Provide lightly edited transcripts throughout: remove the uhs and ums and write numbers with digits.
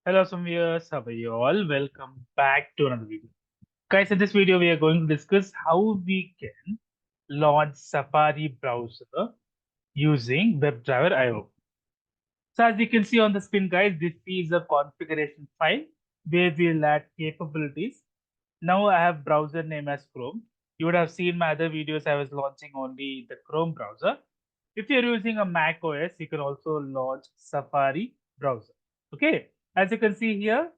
Hello, some viewers. How are you all? Welcome back to another video. Guys, in this video, we are going to discuss how we can launch Safari browser using WebdriverIO. So as you can see on the screen, guys, this is a configuration file where we'll add capabilities. Now I have browser name as Chrome. You would have seen my other videos. I was launching only the Chrome browser. If you're using a Mac OS, you can also launch Safari browser. Okay, as you can see here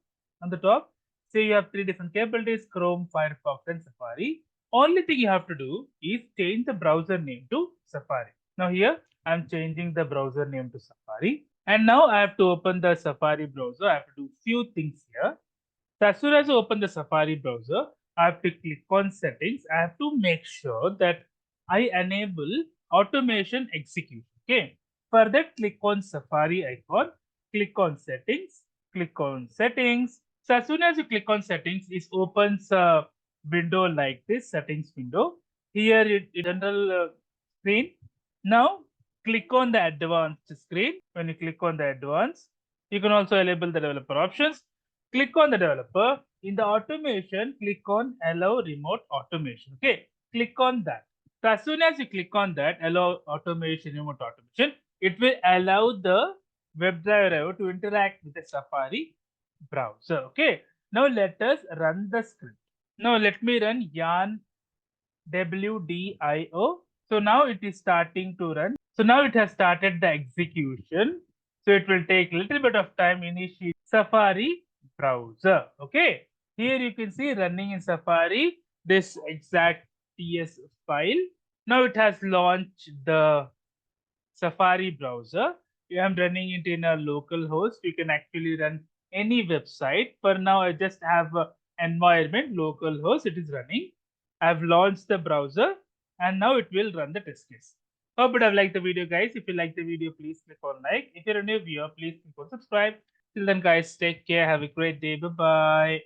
on the top, say you have three different capabilities: Chrome, Firefox, and Safari. Only thing you have to do is change the browser name to Safari. Now here I'm changing the browser name to Safari. And now I have to open the Safari browser. I have to do few things here. So as soon as I open the Safari browser, I have to click on settings. I have to make sure that I enable automation execution. Okay. For that, click on Safari icon, click on settings, click on settings. So as soon as you click on settings, it opens a window like this, settings window. Here it general screen. Now click on the advanced screen. When you click on the advanced, you can also enable the developer options. Click on the developer. In the automation, click on allow remote automation. Okay, click on that. So as soon as you click on that, allow automation, remote automation, it will allow the WebdriverIO to interact with the Safari browser. Okay, now let us run the script. Now let me run yarn WDIO. So now it is starting to run. So now it has started the execution. So it will take a little bit of time initially. Safari browser. Okay. Here you can see running in Safari this exact TS file. Now it has launched the Safari browser. I am running it in a local host. You can actually run any website. For now, I just have a environment local host. It is running. I've launched the browser and now it will run the test case. Hope you have liked the video, guys. If you like the video, please click on like. If you're a new viewer, please click on subscribe. Till then, guys, take care. Have a great day. Bye bye.